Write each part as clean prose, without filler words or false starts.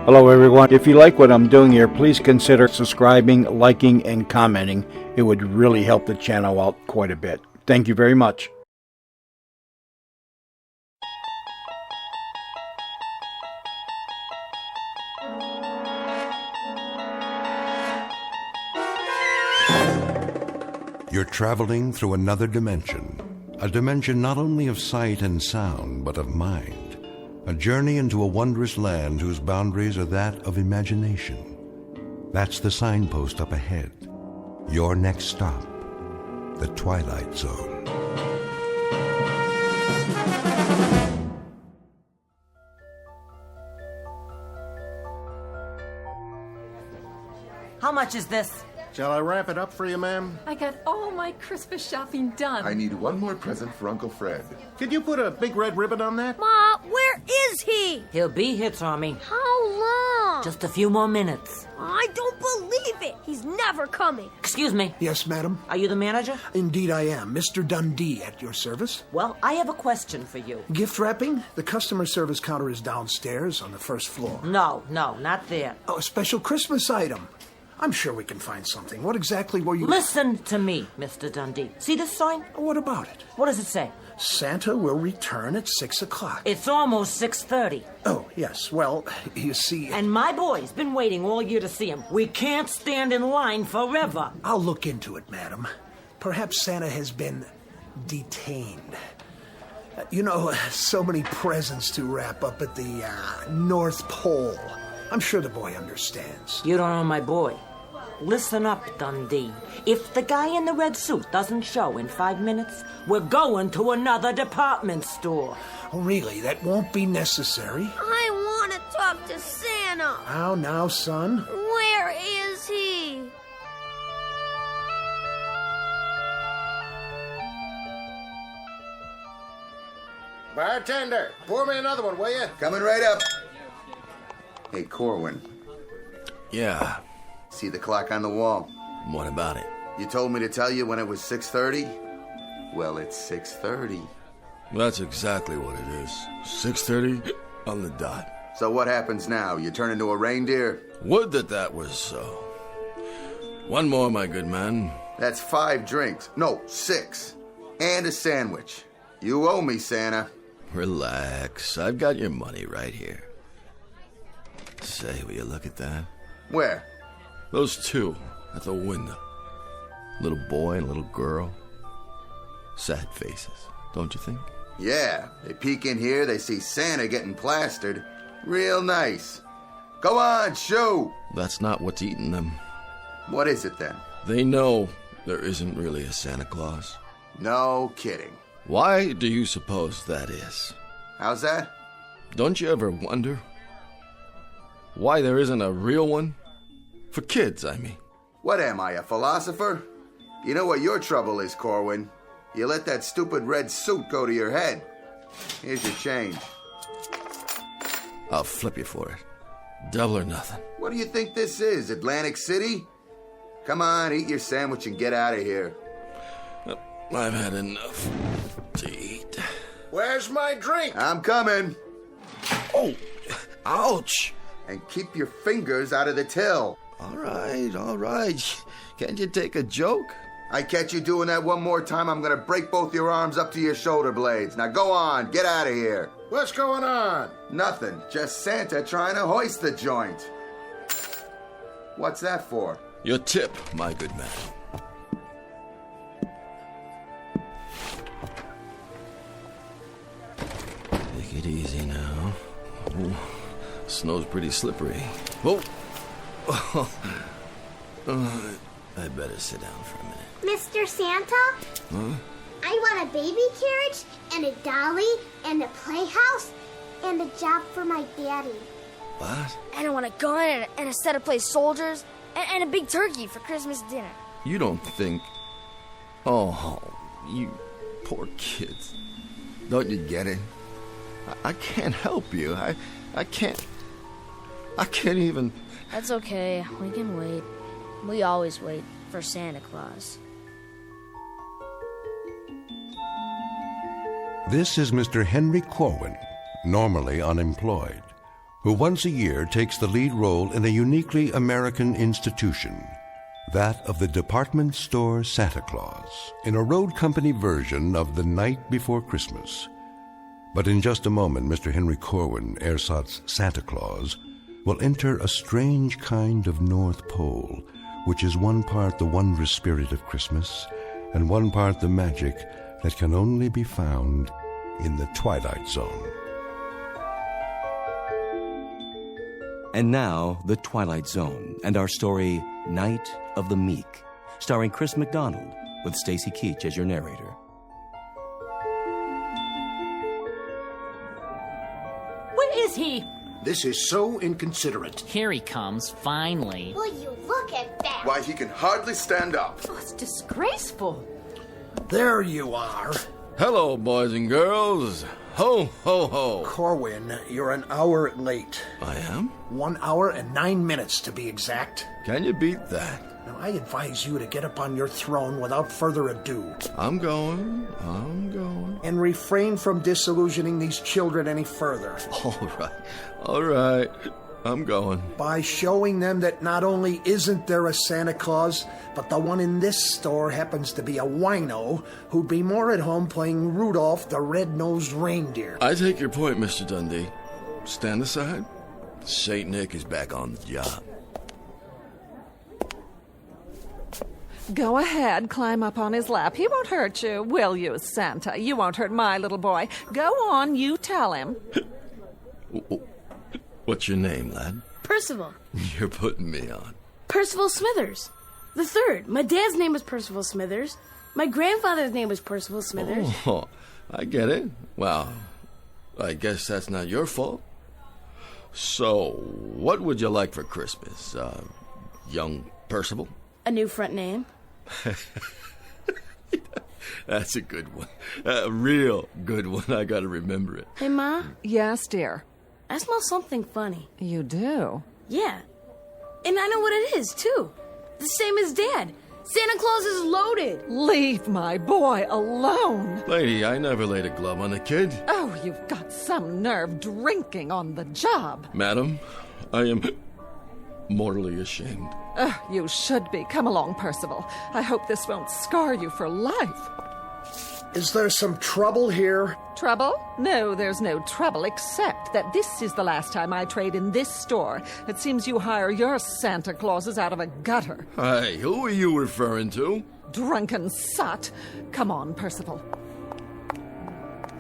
Hello everyone. If you like what I'm doing here, please consider subscribing, liking, and commenting. It would really help the channel out quite a bit. Thank you very much. You're traveling through another dimension. A dimension not only of sight and sound, but of mind. A journey into a wondrous land whose boundaries are that of imagination. That's the signpost up ahead. Your next stop, the Twilight Zone. How much is this? Shall I wrap it up for you, ma'am? I got all my Christmas shopping done. I need one more present for Uncle Fred. Could you put a big red ribbon on that? Ma, where is he? He'll be here, Tommy. How long? Just a few more minutes. I don't believe it. He's never coming. Excuse me. Yes, madam? Are you the manager? Indeed I am. Mr. Dundee at your service. Well, I have a question for you. Gift wrapping? The customer service counter is downstairs on the first floor. No, not there. Oh, a special Christmas item. I'm sure we can find something. What exactly were you... Listen to me, Mr. Dundee. See this sign? What about it? What does it say? Santa will return at 6 o'clock. It's almost 6:30. Oh, yes. Well, you see... And my boy's been waiting all year to see him. We can't stand in line forever. I'll look into it, madam. Perhaps Santa has been detained. You know, so many presents to wrap up at the North Pole. I'm sure the boy understands. You don't know my boy. Listen up, Dundee. If the guy in the red suit doesn't show in 5 minutes, we're going to another department store. Oh, really? That won't be necessary. I want to talk to Santa. How now, son? Where is he? Bartender, pour me another one, will you? Coming right up. Hey, Corwin. Yeah, See the clock on the wall? what about it? You told me to tell you when it was 6:30? Well, it's 6:30. That's exactly what it is. 6:30 on the dot. So what happens now? You turn into a reindeer? Would that was so. One more, my good man. That's 5 drinks. No, 6. And a sandwich. You owe me, Santa. Relax. I've got your money right here. Say, will you look at that? Where? Those two at the window. Little boy and little girl. Sad faces, don't you think? Yeah, they peek in here, they see Santa getting plastered. Real nice. Go on, shoot! That's not what's eating them. What is it then? They know there isn't really a Santa Claus. No kidding. Why do you suppose that is? How's that? Don't you ever wonder why there isn't a real one? For kids, I mean. What am I, a philosopher? You know what your trouble is, Corwin? You let that stupid red suit go to your head. Here's your change. I'll flip you for it. Double or nothing. What do you think this is, Atlantic City? Come on, eat your sandwich and get out of here. I've had enough to eat. Where's my drink? I'm coming. Oh, ouch. And keep your fingers out of the till. All right. Can't you take a joke? I catch you doing that one more time, I'm gonna break both your arms up to your shoulder blades. Now go on, get out of here. What's going on? Nothing, just Santa trying to hoist the joint. What's that for? Your tip, my good man. Take it easy now. Oh, snow's pretty slippery. Oh. I'd better sit down for a minute. Mr. Santa? Huh? I want a baby carriage and a dolly and a playhouse and a job for my daddy. What? And I want a gun and a set of play soldiers and a big turkey for Christmas dinner. You don't think... Oh, you poor kids. Don't you get it? I can't help you. I can't even... That's okay. We can wait. We always wait for Santa Claus. This is Mr. Henry Corwin, normally unemployed. who once a year takes the lead role in a uniquely American institution, that of the department store Santa Claus, in a road company version of The Night Before Christmas. But in just a moment, Mr. Henry Corwin, ersatz Santa Claus, will enter a strange kind of North Pole, which is one part the wondrous spirit of Christmas and one part the magic that can only be found in the Twilight Zone. And now, The Twilight Zone, and our story, Night of the Meek, starring Chris McDonald, with Stacy Keach as your narrator. Where is he? This is so inconsiderate. Here he comes, finally. Will you look at that? Why, he can hardly stand up. Oh, it's disgraceful. There you are. Hello, boys and girls. Ho, ho, ho. Corwin, you're an hour late. I am? 1 hour and 9 minutes, to be exact. Can you beat that? Now, I advise you to get up on your throne without further ado. I'm going. And refrain from disillusioning these children any further. All right. I'm going. By showing them that not only isn't there a Santa Claus, but the one in this store happens to be a wino who'd be more at home playing Rudolph the Red-Nosed Reindeer. I take your point, Mr. Dundee. Stand aside. Saint Nick is back on the job. Go ahead, climb up on his lap. He won't hurt you, will you, Santa? You won't hurt my little boy. Go on, you tell him. What's your name, lad? Percival. You're putting me on. Percival Smithers. The third. My dad's name is Percival Smithers. My grandfather's name was Percival Smithers. Oh, I get it. Well, I guess that's not your fault. So, what would you like for Christmas, young Percival? A new front name. That's a good one. A real good one. I gotta remember it. Hey, Ma? Yes, dear? I smell something funny. You do? Yeah. And I know what it is, too. The same as Dad. Santa Claus is loaded. Leave my boy alone. Lady, I never laid a glove on a kid. Oh, you've got some nerve drinking on the job. Madam, I am mortally ashamed. You should be. Come along, Percival. I hope this won't scar you for life. Is there some trouble here? Trouble? No, there's no trouble, except that this is the last time I trade in this store. It seems you hire your Santa Clauses out of a gutter. Hey, who are you referring to? Drunken sot. Come on, Percival.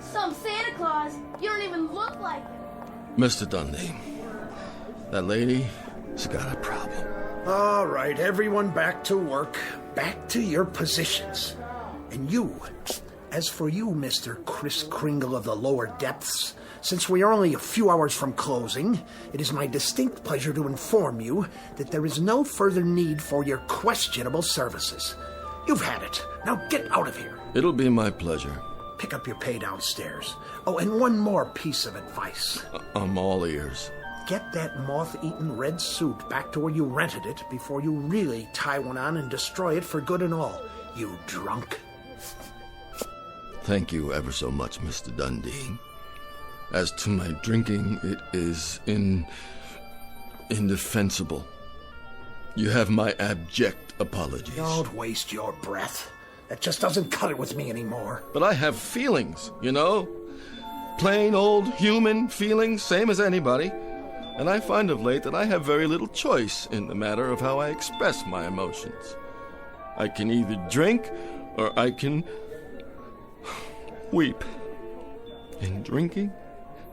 Some Santa Claus? You don't even look like him. Mr. Dundee, that lady's got a problem. All right, everyone back to work. Back to your positions. And you, as for you, Mr. Kris Kringle of the lower depths, since we are only a few hours from closing, it is my distinct pleasure to inform you that there is no further need for your questionable services. You've had it. Now get out of here. It'll be my pleasure. Pick up your pay downstairs. Oh, and one more piece of advice. I'm all ears. Get that moth-eaten red suit back to where you rented it before you really tie one on and destroy it for good and all, you drunk. Thank you ever so much, Mr. Dundee. As to my drinking, it is indefensible. You have my abject apologies. Don't waste your breath. That just doesn't cut it with me anymore. But I have feelings, you know? Plain old human feelings, same as anybody. And I find of late that I have very little choice in the matter of how I express my emotions. I can either drink or I can weep. And drinking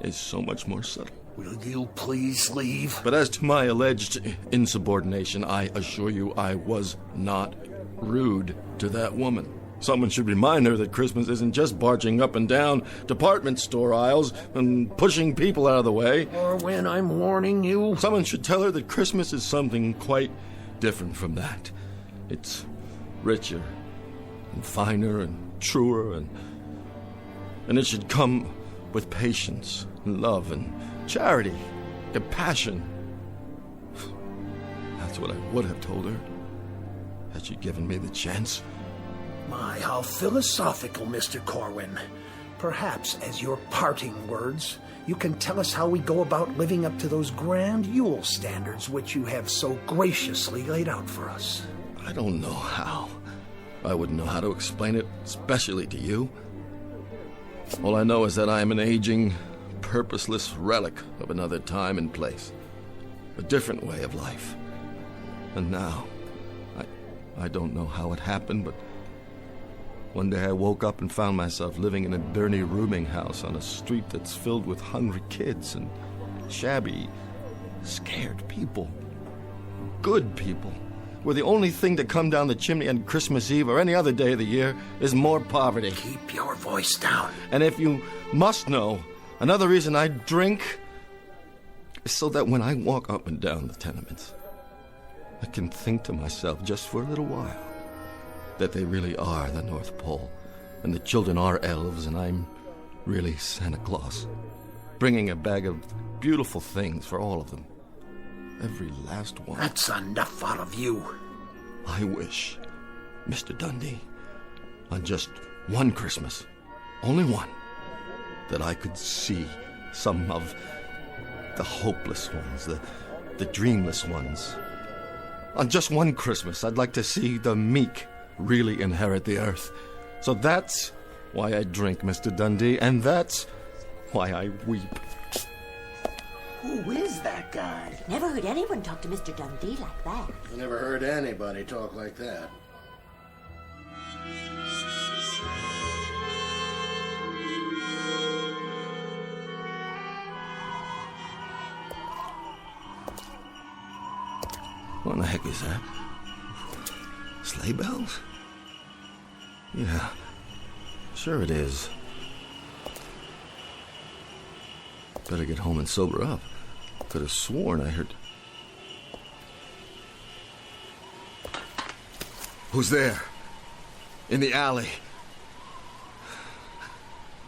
is so much more subtle. Will you please leave? But as to my alleged insubordination, I assure you I was not rude to that woman. Someone should remind her that Christmas isn't just barging up and down department store aisles and pushing people out of the way. Or when I'm warning you. Someone should tell her that Christmas is something quite different from that. It's richer and finer and truer, and it should come with patience and love and charity, compassion. That's what I would have told her, had she given me the chance. My, how philosophical, Mr. Corwin. Perhaps, as your parting words, you can tell us how we go about living up to those grand Yule standards which you have so graciously laid out for us. I don't know how. I wouldn't know how to explain it, especially to you. All I know is that I am an aging, purposeless relic of another time and place. A different way of life. And now, I don't know how it happened, but one day I woke up and found myself living in a dirty rooming house on a street that's filled with hungry kids and shabby, scared people. Good people. Where the only thing to come down the chimney on Christmas Eve or any other day of the year is more poverty. Keep your voice down. And if you must know, another reason I drink is so that when I walk up and down the tenements, I can think to myself just for a little while that they really are the North Pole, and the children are elves, and I'm really Santa Claus, bringing a bag of beautiful things for all of them. Every last one. That's enough out of you. I wish, Mr. Dundee, on just one Christmas, only one, that I could see some of the hopeless ones, the dreamless ones. On just one Christmas, I'd like to see the meek really inherit the earth. So that's why I drink, Mr. Dundee, and that's why I weep. Who is that guy? Never heard anyone talk to Mr. Dundee like that. I never heard anybody talk like that. What in the heck is that? Sleigh bells? Yeah, sure it is. Better get home and sober up. Could have sworn I heard... Who's there? In the alley.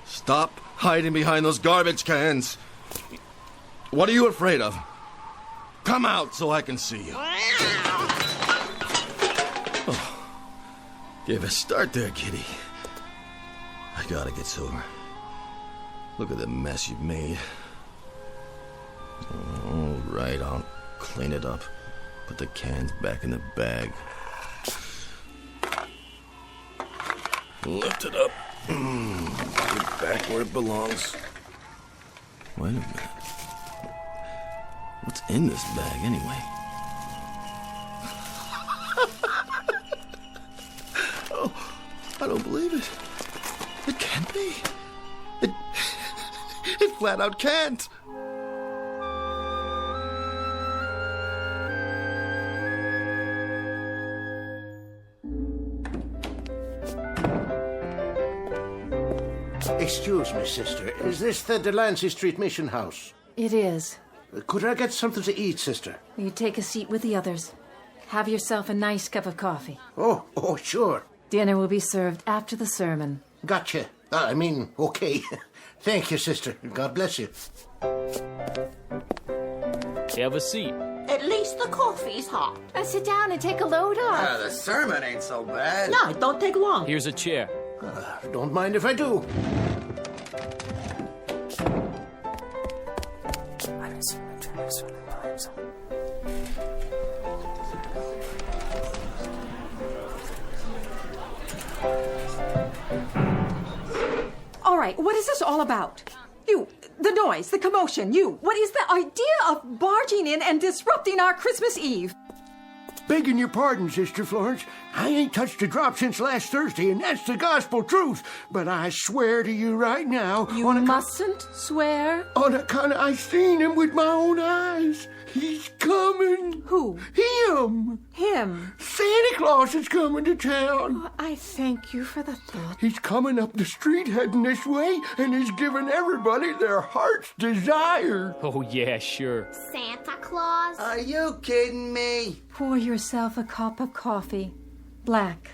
Stop hiding behind those garbage cans. What are you afraid of? Come out so I can see you. Oh, gave a start there, kitty. I gotta get sober. Look at the mess you've made. All right, I'll clean it up. Put the cans back in the bag. Lift it up. Put it back where it belongs. Wait a minute. What's in this bag, anyway? Oh, I don't believe it. It can't be. It flat out can't. Excuse me, sister. Is this the Delancey Street Mission House? It is. Could I get something to eat, sister? Will you take a seat with the others? Have yourself a nice cup of coffee. Oh, sure. Dinner will be served after the sermon. Gotcha. Okay. Thank you, sister. God bless you. Have a seat. At least the coffee's hot. Sit down and take a load off. The sermon ain't so bad. No, it don't take long. Here's a chair. Don't mind if I do. All right, what is this all about? You, the noise, the commotion, what is the idea of barging in and disrupting our Christmas Eve? Begging your pardon, Sister Florence. I ain't touched a drop since last Thursday, and that's the gospel truth. But I swear to you right now... You mustn't swear. On account I seen him with my own eyes. He's coming. Who? Him. Him? Santa Claus is coming to town. Oh, I thank you for the thought. He's coming up the street heading this way, and he's giving everybody their heart's desire. Oh, yeah, sure. Santa Claus? Are you kidding me? Pour yourself a cup of coffee. Black.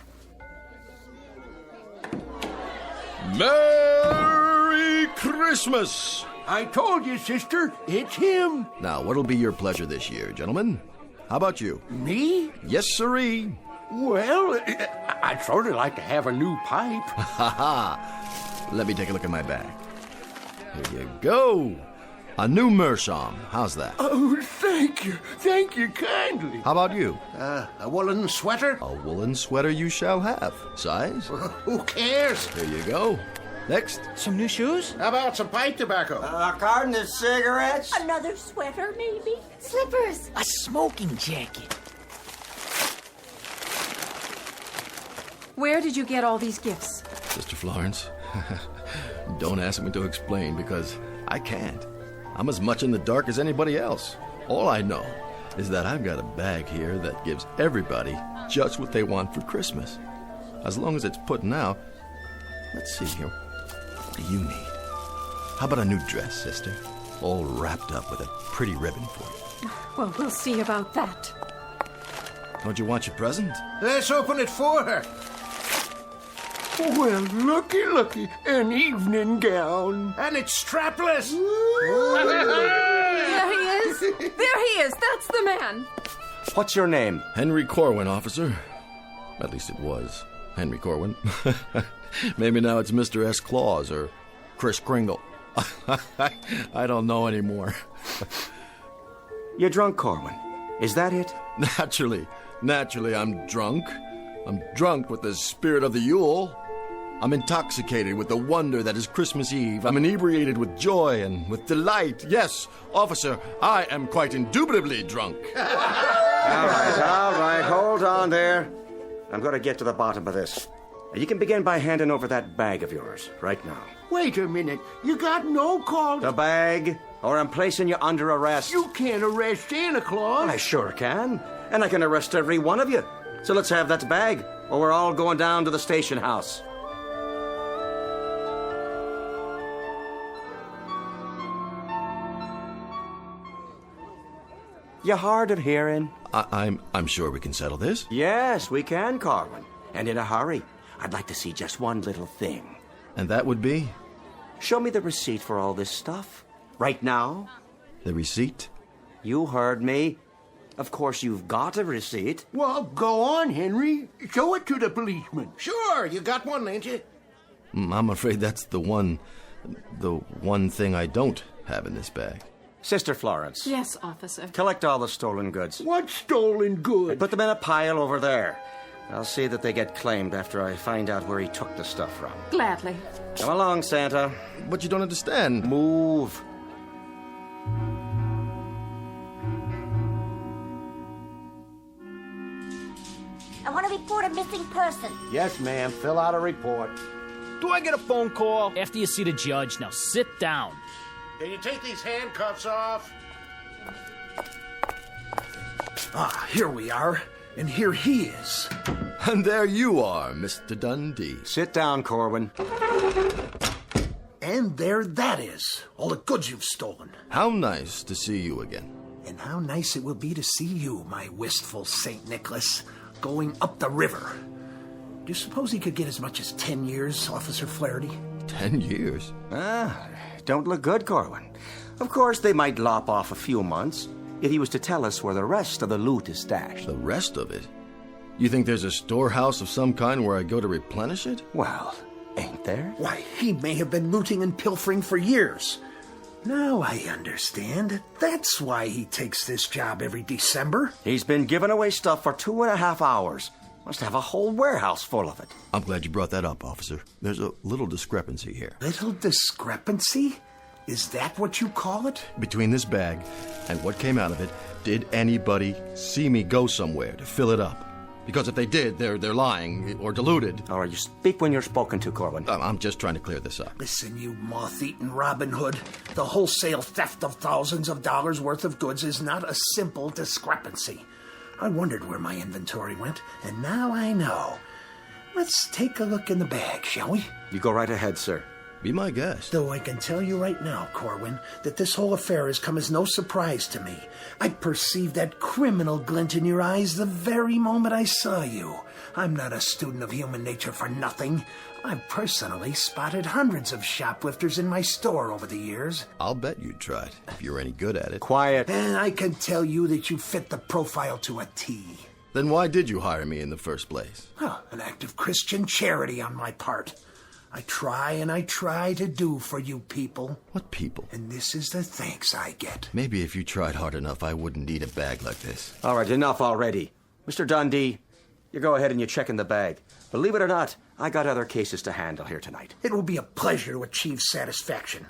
Merry Christmas! I told you, sister, it's him. Now, what'll be your pleasure this year, gentlemen? How about you? Me? Yes, sirree. Well, I'd sort of like to have a new pipe. Ha ha! Let me take a look at my bag. Here you go. A new meerschaum. How's that? Oh, thank you. Thank you kindly. How about you? A woolen sweater? A woolen sweater you shall have. Size? Who cares? Here you go. Next. Some new shoes? How about some pipe tobacco? A carton of cigarettes? Another sweater, maybe? Slippers. A smoking jacket. Where did you get all these gifts? Sister Florence, don't ask me to explain because I can't. I'm as much in the dark as anybody else. All I know is that I've got a bag here that gives everybody just what they want for Christmas. As long as it's putting out. Let's see here. What do you need? How about a new dress, sister? All wrapped up with a pretty ribbon for you. Well, we'll see about that. Don't you want your present? Let's open it for her. Well, looky, an evening gown. And it's strapless. There he is. There he is. That's the man. What's your name? Henry Corwin, officer. At least it was Henry Corwin. Maybe now it's Mr. S. Claus or Kris Kringle. I don't know anymore. You're drunk, Corwin. Is that it? Naturally, I'm drunk. I'm drunk with the spirit of the Yule. I'm intoxicated with the wonder that is Christmas Eve. I'm inebriated with joy and with delight. Yes, officer, I am quite indubitably drunk. All right, hold on there. I'm going to get to the bottom of this. You can begin by handing over that bag of yours right now. Wait a minute. You got no call. The bag, or I'm placing you under arrest. You can't arrest Santa Claus. I sure can. And I can arrest every one of you. So let's have that bag, or we're all going down to the station house. You hard of hearing? I'm sure we can settle this. Yes, we can, Corwin. And in a hurry. I'd like to see just one little thing. And that would be? Show me the receipt for all this stuff. Right now. The receipt? You heard me. Of course you've got a receipt. Well, go on, Henry. Show it to the policeman. Sure, you got one, ain't you? I'm afraid that's the one thing I don't have in this bag. Sister Florence. Yes, officer. Collect all the stolen goods. What stolen goods? Put them in a pile over there. I'll see that they get claimed after I find out where he took the stuff from. Gladly. Come along, Santa. But you don't understand. Move. I want to report a missing person. Yes, ma'am. Fill out a report. Do I get a phone call? After you see the judge, now sit down. Can you take these handcuffs off? Ah, here we are. And here he is. And there you are, Mr. Dundee. Sit down, Corwin. And there that is. All the goods you've stolen. How nice to see you again. And how nice it will be to see you, my wistful St. Nicholas, going up the river. Do you suppose he could get as much as 10 years, Officer Flaherty? 10 years? Don't look good, Corwin. Of course, they might lop off a few months if he was to tell us where the rest of the loot is stashed. The rest of it? You think there's a storehouse of some kind where I go to replenish it? Well, ain't there? Why, he may have been looting and pilfering for years. Now I understand. That's why he takes this job every December. He's been giving away stuff for 2.5 hours. Must have a whole warehouse full of it. I'm glad you brought that up, officer. There's a little discrepancy here. Little discrepancy? Is that what you call it? Between this bag and what came out of it, did anybody see me go somewhere to fill it up? Because if they did, they're lying or deluded. All right, you speak when you're spoken to, Corwin. I'm just trying to clear this up. Listen, you moth-eaten Robin Hood. The wholesale theft of thousands of dollars worth of goods is not a simple discrepancy. I wondered where my inventory went, and now I know. Let's take a look in the bag, shall we? You go right ahead, sir. Be my guest. Though I can tell you right now, Corwin, that this whole affair has come as no surprise to me. I perceived that criminal glint in your eyes the very moment I saw you. I'm not a student of human nature for nothing. I've personally spotted hundreds of shoplifters in my store over the years. I'll bet you'd try it, if you're any good at it. Quiet. And I can tell you that you fit the profile to a T. Then why did you hire me in the first place? Well, an act of Christian charity on my part. I try and I try to do for you people. What people? And this is the thanks I get. Maybe if you tried hard enough, I wouldn't need a bag like this. All right, enough already. Mr. Dundee, you go ahead and you check in the bag. Believe it or not, I got other cases to handle here tonight. It will be a pleasure to achieve satisfaction.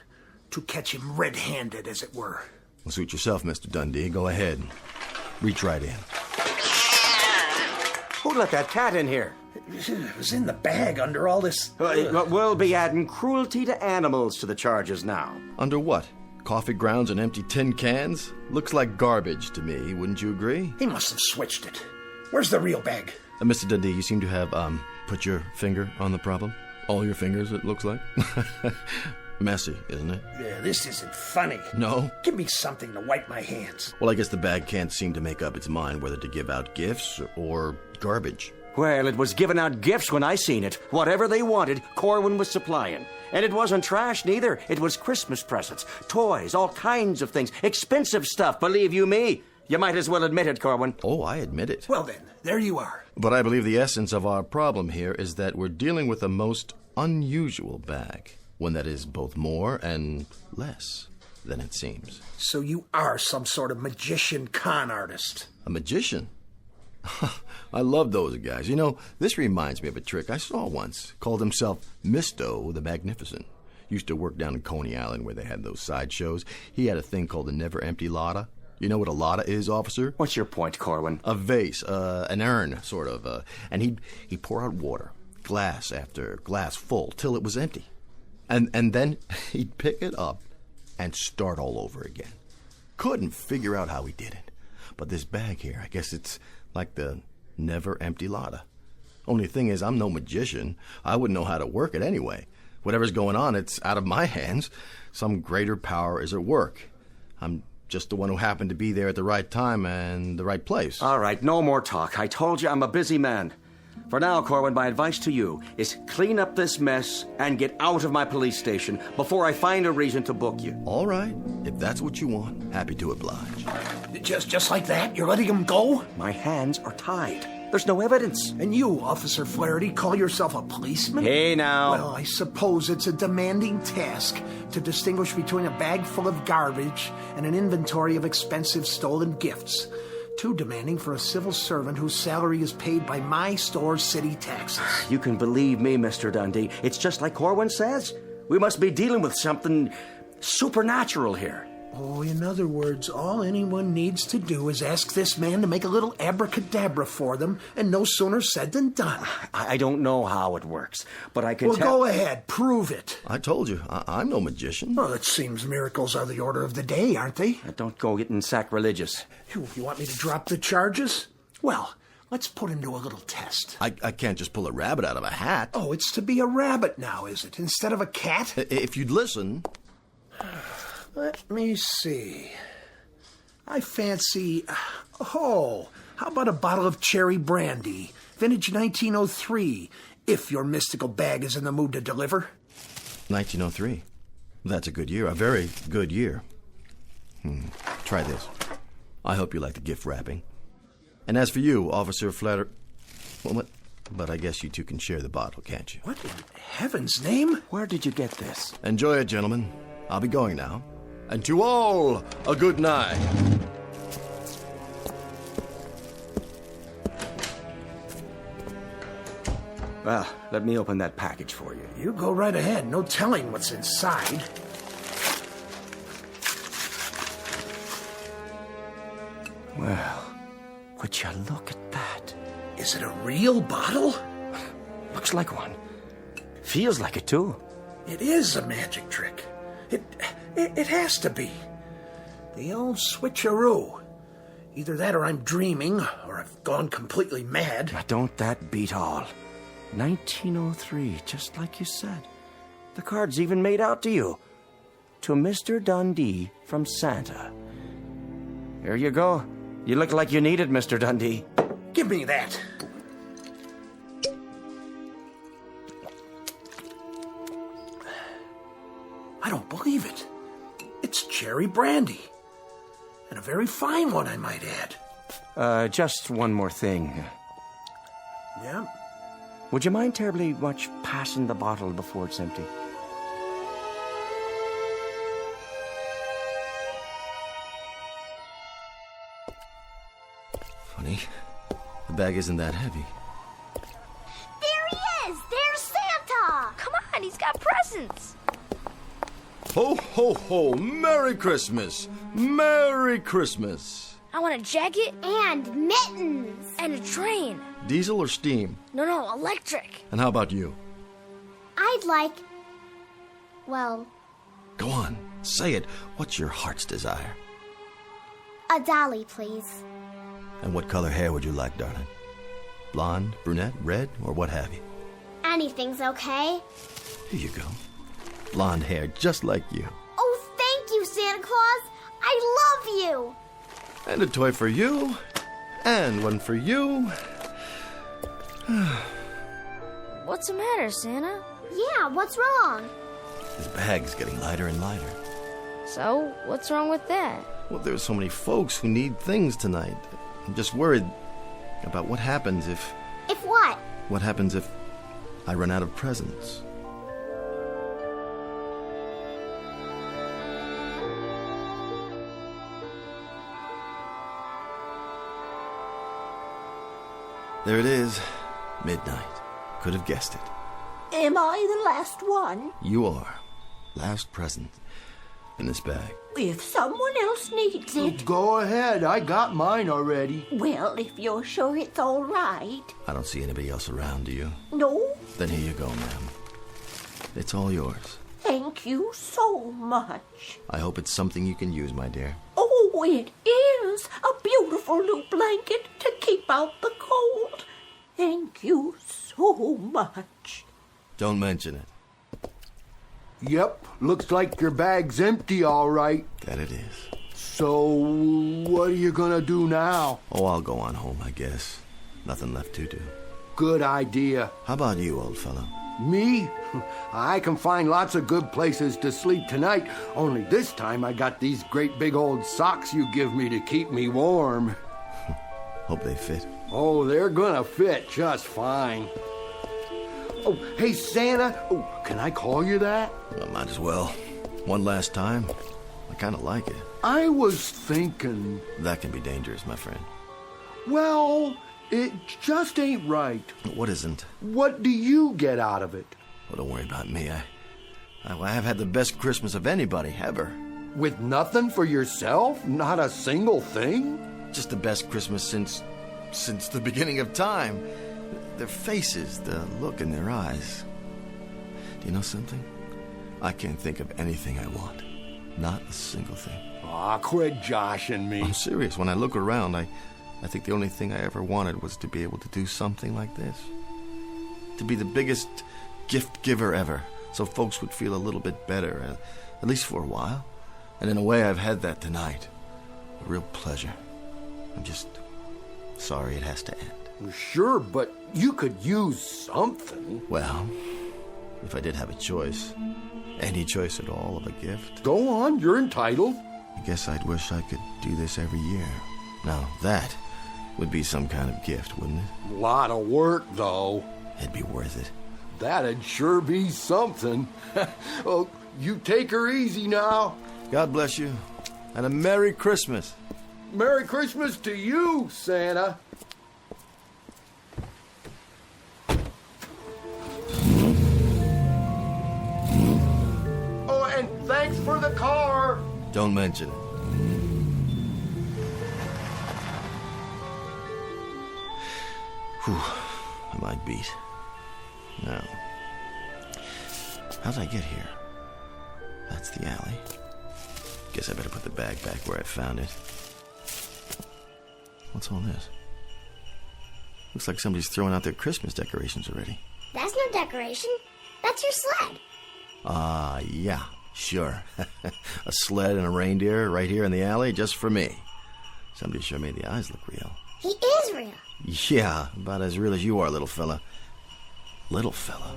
To catch him red-handed, as it were. Well, suit yourself, Mr. Dundee. Go ahead. Reach right in. Who let that cat in here? It was in the bag under all this... We'll be adding cruelty to animals to the charges now. Under what? Coffee grounds and empty tin cans? Looks like garbage to me, wouldn't you agree? He must have switched it. Where's the real bag? Mr. Dundee, you seem to have, put your finger on the problem. All your fingers, it looks like. Messy, isn't it? Yeah, this isn't funny. No? Give me something to wipe my hands. Well, I guess the bag can't seem to make up its mind whether to give out gifts or garbage. Well, it was giving out gifts when I seen it. Whatever they wanted, Corwin was supplying. And it wasn't trash neither. It was Christmas presents, toys, all kinds of things. Expensive stuff, believe you me. You might as well admit it, Corwin. Oh, I admit it. Well then, there you are. But I believe the essence of our problem here is that we're dealing with a most unusual bag. One that is both more and less than it seems. So you are some sort of magician con artist. A magician? I love those guys. You know, this reminds me of a trick I saw once. Called himself Misto the Magnificent. Used to work down in Coney Island where they had those sideshows. He had a thing called the Never Empty Lotta. You know what a lotta is, officer? What's your point, Corwin? A vase, an urn, sort of. And he'd pour out water, glass after glass full, till it was empty. And then he'd pick it up and start all over again. Couldn't figure out how he did it. But this bag here, I guess it's like the never empty lotta. Only thing is, I'm no magician. I wouldn't know how to work it anyway. Whatever's going on, it's out of my hands. Some greater power is at work. I'm just the one who happened to be there at the right time and the right place. All right, no more talk. I told you I'm a busy man. For now, Corwin, my advice to you is clean up this mess and get out of my police station before I find a reason to book you. All right. If that's what you want, happy to oblige. Just like that? You're letting him go? My hands are tied. There's no evidence. And you, Officer Flaherty, call yourself a policeman? Hey, now. Well, I suppose it's a demanding task to distinguish between a bag full of garbage and an inventory of expensive stolen gifts. Too demanding for a civil servant whose salary is paid by my store's city taxes. You can believe me, Mr. Dundee. It's just like Corwin says. We must be dealing with something supernatural here. Oh, in other words, all anyone needs to do is ask this man to make a little abracadabra for them, and no sooner said than done. I don't know how it works, but I can Well, go ahead. Prove it. I told you, I'm no magician. Well, it seems miracles are the order of the day, aren't they? Don't go getting sacrilegious. You want me to drop the charges? Well, let's put him to a little test. I can't just pull a rabbit out of a hat. Oh, it's to be a rabbit now, is it? Instead of a cat? If you'd listen... Let me see. I fancy... Oh, how about a bottle of cherry brandy? Vintage 1903, if your mystical bag is in the mood to deliver. 1903. That's a good year. A very good year. Try this. I hope you like the gift wrapping. And as for you, Officer Flatter... Well, what? But I guess you two can share the bottle, can't you? What in heaven's name? Where did you get this? Enjoy it, gentlemen. I'll be going now. And to all, a good night. Well, let me open that package for you. You go right ahead. No telling what's inside. Well, would you look at that? Is it a real bottle? Looks like one. Feels like it, too. It is a magic trick. It has to be. The old switcheroo. Either that or I'm dreaming, or I've gone completely mad. Now, don't that beat all? 1903, just like you said. The card's even made out to you. To Mr. Dundee from Santa. Here you go. You look like you need it, Mr. Dundee. Give me that. I don't believe it. It's cherry brandy. And a very fine one, I might add. Just one more thing. Yeah? Would you mind terribly much passing the bottle before it's empty? Funny, the bag isn't that heavy. There he is! There's Santa! Come on, he's got presents. Ho, ho, ho! Merry Christmas! Merry Christmas! I want a jacket And mittens! and a train. Diesel or steam? No, electric. And how about you? I'd like... well, Go on, say it. What's your heart's desire? a dolly, please. And what color hair would you like, darling? Blonde, brunette, red, or what have you? Anything's okay. Here you go. Blonde hair, just like you. Oh, thank you, Santa Claus! I love you! And a toy for you. And one for you. What's the matter, Santa? Yeah, what's wrong? This bag's getting lighter and lighter. So, what's wrong with that? Well, there's so many folks who need things tonight. I'm just worried about what happens if... If what? What happens if I run out of presents? There it is. Midnight. Could have guessed it. Am I the last one? You are. Last present in this bag. If someone else needs it. Go ahead. I got mine already. Well, if you're sure it's all right. I don't see anybody else around, do you? No, Then here you go, ma'am. It's all yours. thank you so much. I hope it's something you can use, my dear. Oh, it is a beautiful new blanket to keep out the cold. Thank you so much. Don't mention it. Yep, looks like your bag's empty, all right. That it is. So, what are you gonna do now? Oh, I'll go on home, I guess. Nothing left to do. Good idea. How about you, old fellow? Me? I can find lots of good places to sleep tonight, only this time I got these great big old socks you give me to keep me warm. Hope they fit. Oh, they're gonna fit just fine. Oh, hey, Santa. Oh, can I call you that? Well, might as well. One last time. I kind of like it. I was thinking... That can be dangerous, my friend. Well, it just ain't right. What isn't? What do you get out of it? Well, don't worry about me. I have had the best Christmas of anybody, ever. With nothing for yourself? Not a single thing? Just the best Christmas since the beginning of time. Their faces, the look in their eyes. Do you know something? I can't think of anything I want. Not a single thing. Aw, quit joshing me. I'm serious. When I look around, I think the only thing I ever wanted was to be able to do something like this. To be the biggest gift giver ever, so folks would feel a little bit better, at least for a while. And in a way, I've had that tonight. A real pleasure. I'm just sorry it has to end. Sure, but you could use something. Well, if I did have a choice, any choice at all of a gift. Go on, you're entitled. I guess I'd wish I could do this every year. Now, that would be some kind of gift, wouldn't it? Lot of work, though. It'd be worth it. That'd sure be something. Oh, you take her easy now. God bless you, and a Merry Christmas. Merry Christmas to you, Santa. Oh, and thanks for the car. Don't mention it. Whew, I might beat. Now, how did I get here? That's the alley. Guess I better put the bag back where I found it. What's all this? Looks like somebody's throwing out their Christmas decorations already. That's no decoration. That's your sled. Yeah, sure. A sled and a reindeer right here in the alley just for me. Somebody sure made the eyes look real. He is real. Yeah, about as real as you are, little fella. Little fella.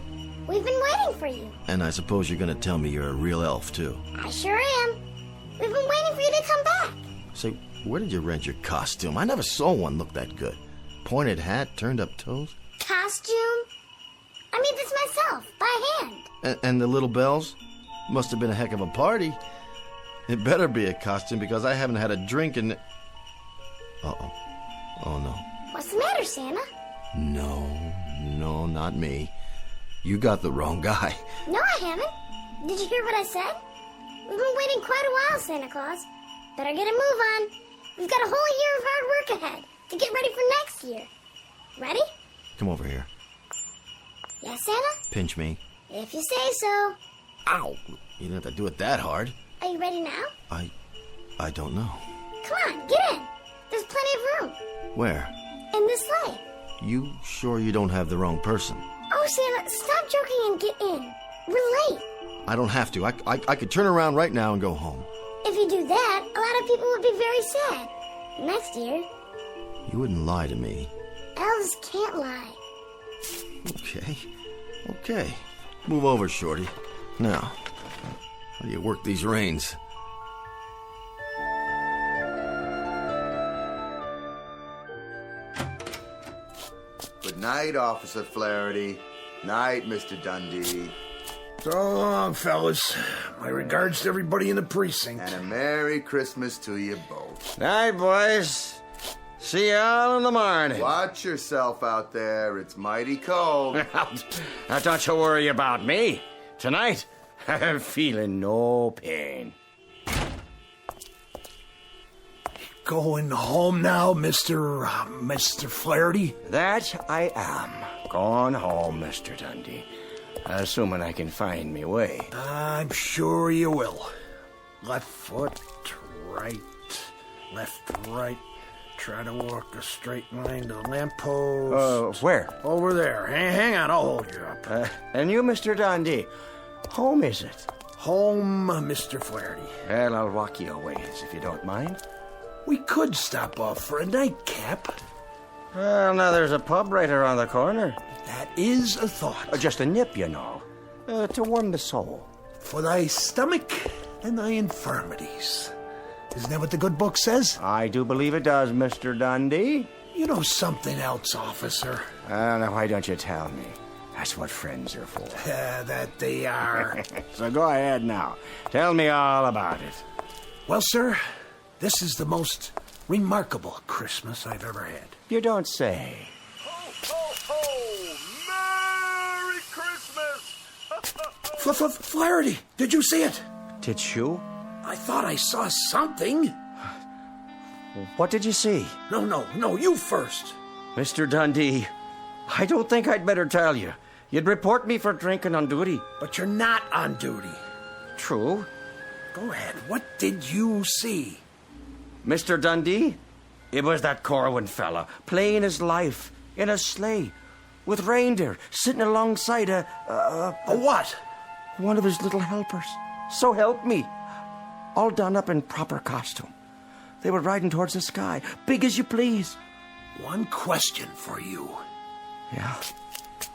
We've been waiting for you. And I suppose you're gonna tell me you're a real elf, too. I sure am. We've been waiting for you to come back. Say, where did you rent your costume? I never saw one look that good. Pointed hat, turned up toes. Costume? I made this myself, by hand. And the little bells? Must have been a heck of a party. It better be a costume because I haven't had a drink in... Uh-oh. Oh, no. What's the matter, Santa? No, not me. You got the wrong guy. No, I haven't. Did you hear what I said? We've been waiting quite a while, Santa Claus. Better get a move on. We've got a whole year of hard work ahead to get ready for next year. Ready? Come over here. Yes, Santa? Pinch me. If you say so. Ow! You didn't have to do it that hard. Are you ready now? I don't know. Come on, get in. There's plenty of room. Where? In this sleigh. You sure you don't have the wrong person? Oh, Santa, stop joking and get in. We're late. I don't have to. I could turn around right now and go home. If you do that, a lot of people would be very sad. Next year. You wouldn't lie to me. Elves can't lie. Okay. Move over, Shorty. Now, how do you work these reins? Good night, Officer Flaherty. Night, Mr. Dundee. So long, fellas. My regards to everybody in the precinct. And a Merry Christmas to you both. Night, boys. See y'all in the morning. Watch yourself out there. It's mighty cold. Now, don't you worry about me. Tonight, I'm feeling no pain. Going home now, Mr. Flaherty? That I am. Going home, Mr. Dundee. Assuming I can find me way. I'm sure you will. Left foot, right, left, right. Try to walk a straight line to the lamppost. Where? Over there. Hang on, I'll hold you up. And you, Mr. Dundee, home is it? Home, Mr. Flaherty. Well, I'll walk you a ways, if you don't mind. We could stop off for a nightcap. Well, now there's a pub right around the corner. That is a thought. Just a nip, you know. To warm the soul. For thy stomach and thy infirmities. Isn't that what the good book says? I do believe it does, Mr. Dundee. You know something else, officer. Now, why don't you tell me? That's what friends are for. That they are. So go ahead now. Tell me all about it. Well, sir, this is the most remarkable Christmas I've ever had. You don't say. Ho, ho, ho! Merry Christmas! Flaherty, did you see it? Did you? I thought I saw something. What did you see? No, you first. Mr. Dundee, I don't think I'd better tell you. You'd report me for drinking on duty. But you're not on duty. True. Go ahead. What did you see? Mr. Dundee, it was that Corwin fella, playing his life in a sleigh, with reindeer sitting alongside a what? One of his little helpers. So help me. All done up in proper costume. They were riding towards the sky, big as you please. One question for you. Yeah?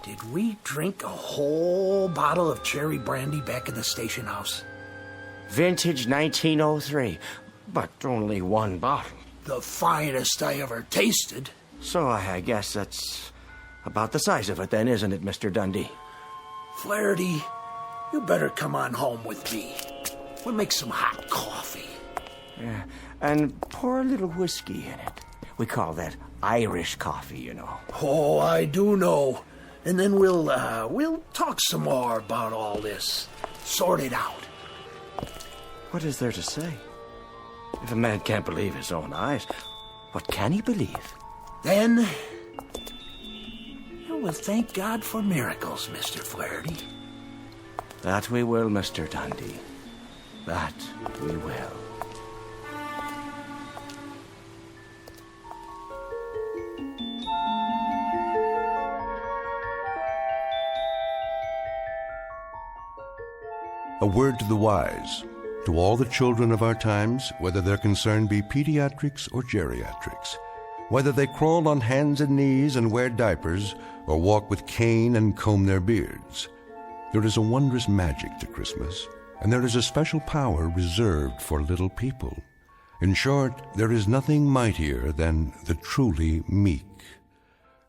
Did we drink a whole bottle of cherry brandy back in the station house? Vintage 1903, but only one bottle. The finest I ever tasted. So I guess that's about the size of it then, isn't it, Mr. Dundee? Flaherty, you better come on home with me. We'll make some hot coffee. Yeah, and pour a little whiskey in it. We call that Irish coffee, you know. Oh, I do know. And then we'll talk some more about all this. Sort it out. What is there to say? If a man can't believe his own eyes, what can he believe? Then, we'll thank God for miracles, Mr. Flaherty. That we will, Mr. Dundee. That we will. A word to the wise, to all the children of our times, whether their concern be pediatrics or geriatrics, whether they crawl on hands and knees and wear diapers, or walk with cane and comb their beards. There is a wondrous magic to Christmas, and there is a special power reserved for little people. In short, there is nothing mightier than the truly meek.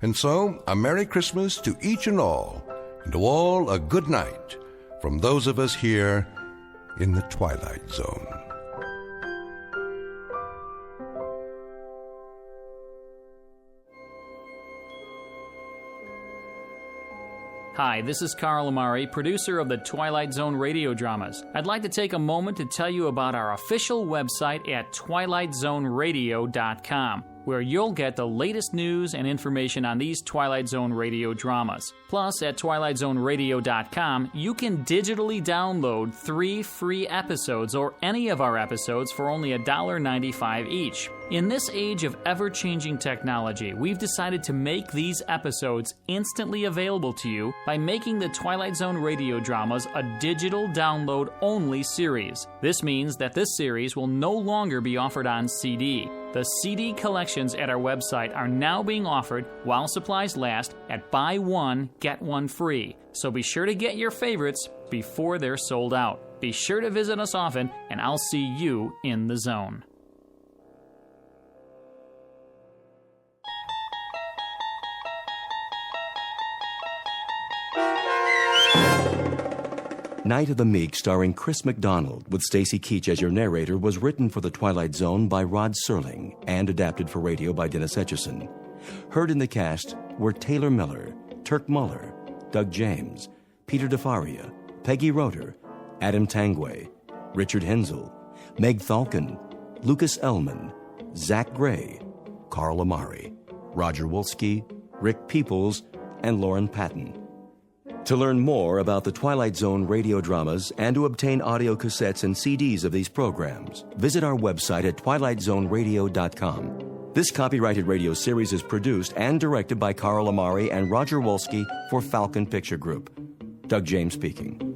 And so, a Merry Christmas to each and all, And to all, a good night from those of us here in the Twilight Zone. Hi, this is Carl Amari, producer of the Twilight Zone radio dramas. I'd like to take a moment to tell you about our official website at twilightzoneradio.com, where you'll get the latest news and information on these Twilight Zone radio dramas. Plus, at twilightzoneradio.com, you can digitally download 3 free episodes or any of our episodes for only $1.95 each. In this age of ever-changing technology, we've decided to make these episodes instantly available to you by making the Twilight Zone radio dramas a digital download-only series. This means that this series will no longer be offered on CD. The CD collections at our website are now being offered while supplies last at buy one, get one free. So be sure to get your favorites before they're sold out. Be sure to visit us often, and I'll see you in the zone. Night of the Meek, starring Chris McDonald, with Stacy Keach as your narrator, was written for The Twilight Zone by Rod Serling and adapted for radio by Dennis Etchison. Heard in the cast were Taylor Miller, Turk Muller, Doug James, Peter DeFaria, Peggy Roeder, Adam Tangway, Richard Hensel, Meg Thalken, Lucas Ellman, Zach Gray, Carl Amari, Roger Wolski, Rick Peoples, and Lauren Patton. To learn more about the Twilight Zone radio dramas and to obtain audio cassettes and CDs of these programs, visit our website at twilightzoneradio.com. This copyrighted radio series is produced and directed by Carl Amari and Roger Wolski for Falcon Picture Group. Doug James speaking.